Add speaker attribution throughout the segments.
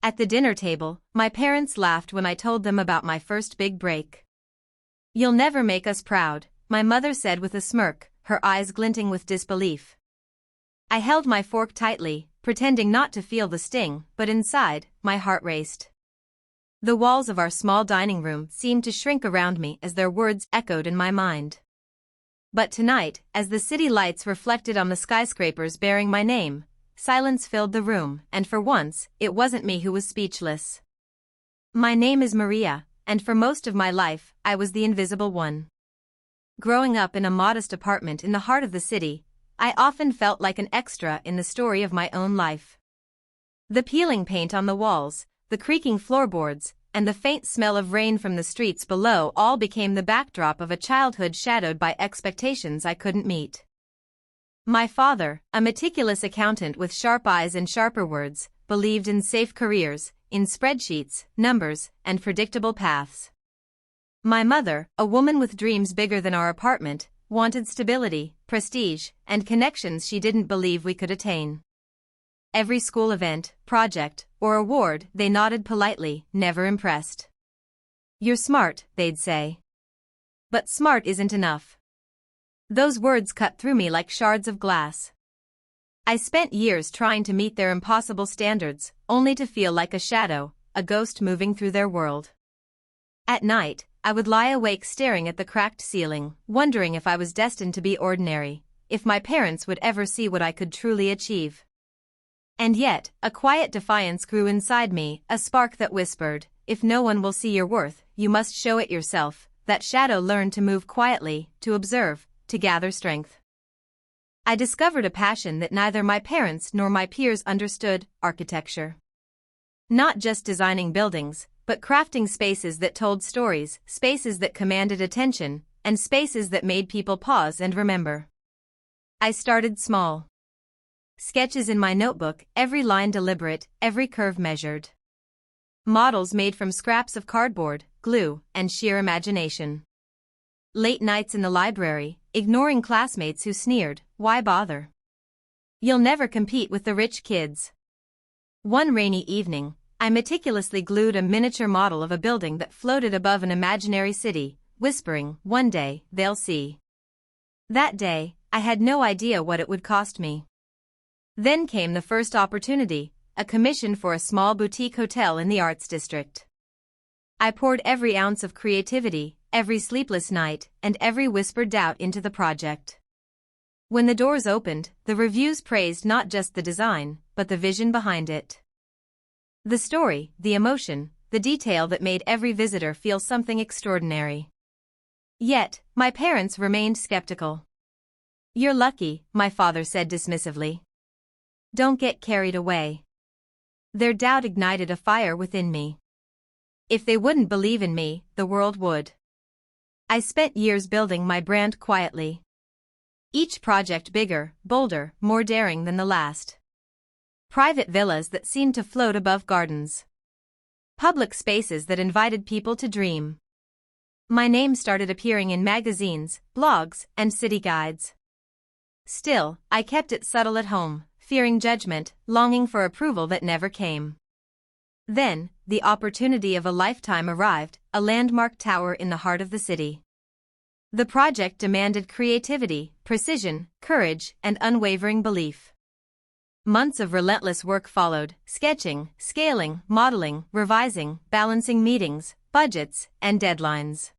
Speaker 1: At the dinner table, my parents laughed when I told them about my first big break. "You'll never make us proud," my mother said with a smirk, her eyes glinting with disbelief. I held my fork tightly, pretending not to feel the sting, but inside, my heart raced. The walls of our small dining room seemed to shrink around me as their words echoed in my mind. But tonight, as the city lights reflected on the skyscrapers bearing my name, silence filled the room, and for once, it wasn't me who was speechless. My name is Maria, and for most of my life, I was the invisible one. Growing up in a modest apartment in the heart of the city, I often felt like an extra in the story of my own life. The peeling paint on the walls, the creaking floorboards, and the faint smell of rain from the streets below all became the backdrop of a childhood shadowed by expectations I couldn't meet. My father, a meticulous accountant with sharp eyes and sharper words, believed in safe careers, in spreadsheets, numbers, and predictable paths. My mother, a woman with dreams bigger than our apartment, wanted stability, prestige, and connections she didn't believe we could attain. Every school event, project, or award, they nodded politely, never impressed. "You're smart," they'd say. But smart isn't enough. Those words cut through me like shards of glass. I spent years trying to meet their impossible standards, only to feel like a shadow, a ghost moving through their world. At night, I would lie awake staring at the cracked ceiling, wondering if I was destined to be ordinary, if my parents would ever see what I could truly achieve. And yet, a quiet defiance grew inside me, a spark that whispered, "If no one will see your worth, you must show it yourself." That shadow learned to move quietly, to observe, to gather strength. I discovered a passion that neither my parents nor my peers understood: architecture. Not just designing buildings, but crafting spaces that told stories, spaces that commanded attention, and spaces that made people pause and remember. I started small. Sketches in my notebook, every line deliberate, every curve measured. Models made from scraps of cardboard, glue, and sheer imagination. Late nights in the library, ignoring classmates who sneered, "Why bother? You'll never compete with the rich kids." One rainy evening, I meticulously glued a miniature model of a building that floated above an imaginary city, whispering, "One day, they'll see." That day, I had no idea what it would cost me. Then came the first opportunity, a commission for a small boutique hotel in the Arts District. I poured every ounce of creativity, every sleepless night, and every whispered doubt into the project. When the doors opened, the reviews praised not just the design, but the vision behind it. The story, the emotion, the detail that made every visitor feel something extraordinary. Yet, my parents remained skeptical. "You're lucky," my father said dismissively. "Don't get carried away." Their doubt ignited a fire within me. If they wouldn't believe in me, the world would. I spent years building my brand quietly. Each project bigger, bolder, more daring than the last. Private villas that seemed to float above gardens. Public spaces that invited people to dream. My name started appearing in magazines, blogs, and city guides. Still, I kept it subtle at home, fearing judgment, longing for approval that never came. Then, the opportunity of a lifetime arrived, a landmark tower in the heart of the city. The project demanded creativity, precision, courage, and unwavering belief. Months of relentless work followed, sketching, scaling, modeling, revising, balancing meetings, budgets, and deadlines.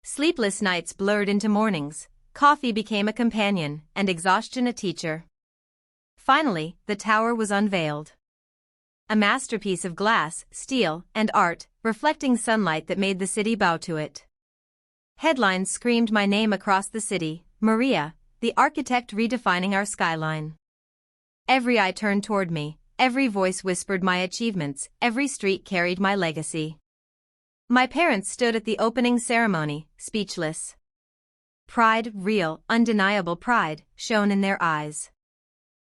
Speaker 1: Sleepless nights blurred into mornings, coffee became a companion, and exhaustion a teacher. Finally, the tower was unveiled. A masterpiece of glass, steel, and art, reflecting sunlight that made the city bow to it. Headlines screamed my name across the city: "Maria, the architect redefining our skyline." Every eye turned toward me, every voice whispered my achievements, every street carried my legacy. My parents stood at the opening ceremony, speechless. Pride, real, undeniable pride, shone in their eyes.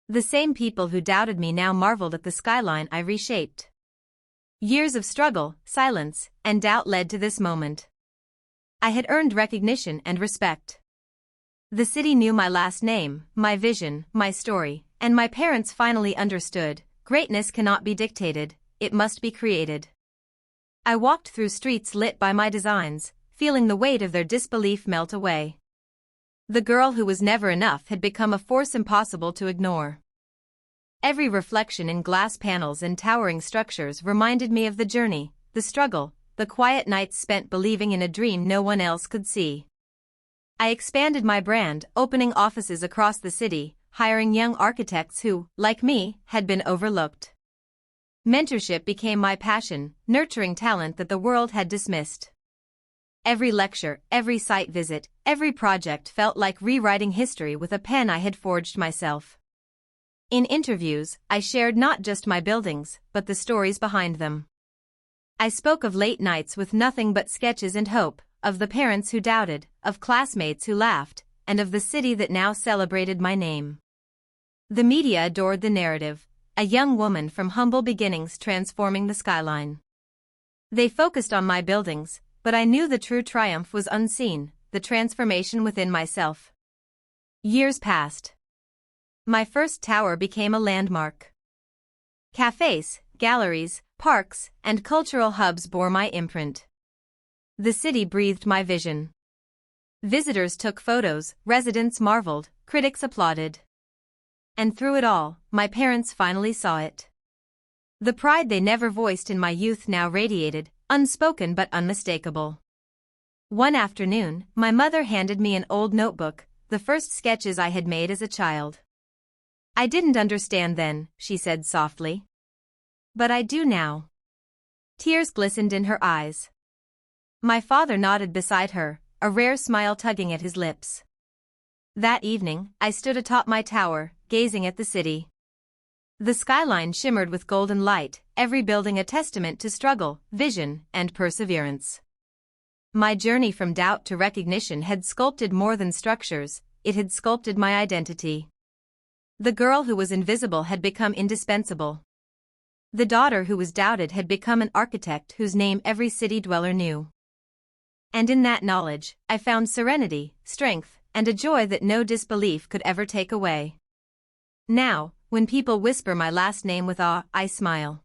Speaker 1: The same people who doubted me now marveled at the skyline I reshaped. Years of struggle, silence, and doubt led to this moment. I had earned recognition and respect. The city knew my last name, my vision, my story, and my parents finally understood: greatness cannot be dictated, it must be created. I walked through streets lit by my designs, feeling the weight of their disbelief melt away. The girl who was never enough had become a force impossible to ignore. Every reflection in glass panels and towering structures reminded me of the journey, the struggle, the quiet nights spent believing in a dream no one else could see. I expanded my brand, opening offices across the city, hiring young architects who, like me, had been overlooked. Mentorship became my passion, nurturing talent that the world had dismissed. Every lecture, every site visit, every project felt like rewriting history with a pen I had forged myself. In interviews, I shared not just my buildings, but the stories behind them. I spoke of late nights with nothing but sketches and hope, of the parents who doubted, of classmates who laughed, and of the city that now celebrated my name. The media adored the narrative, a young woman from humble beginnings transforming the skyline. They focused on my buildings, but I knew the true triumph was unseen, the transformation within myself. Years passed. My first tower became a landmark. Cafes, galleries, parks, and cultural hubs bore my imprint. The city breathed my vision. Visitors took photos, residents marveled, critics applauded. And through it all, my parents finally saw it. The pride they never voiced in my youth now radiated, unspoken but unmistakable. One afternoon, my mother handed me an old notebook, the first sketches I had made as a child. "I didn't understand then," she said softly. "But I do now." Tears glistened in her eyes. My father nodded beside her, a rare smile tugging at his lips. That evening, I stood atop my tower, gazing at the city. The skyline shimmered with golden light, every building a testament to struggle, vision, and perseverance. My journey from doubt to recognition had sculpted more than structures, it had sculpted my identity. The girl who was invisible had become indispensable. The daughter who was doubted had become an architect whose name every city dweller knew. And in that knowledge, I found serenity, strength, and a joy that no disbelief could ever take away. Now, when people whisper my last name with awe, I smile.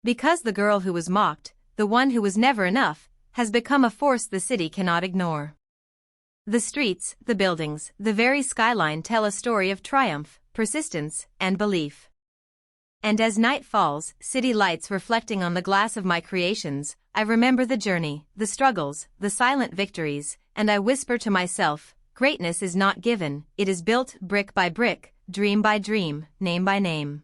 Speaker 1: Because the girl who was mocked, the one who was never enough, has become a force the city cannot ignore. The streets, the buildings, the very skyline tell a story of triumph, persistence, and belief. And as night falls, city lights reflecting on the glass of my creations, I remember the journey, the struggles, the silent victories, and I whisper to myself, greatness is not given, it is built brick by brick, dream by dream, name by name.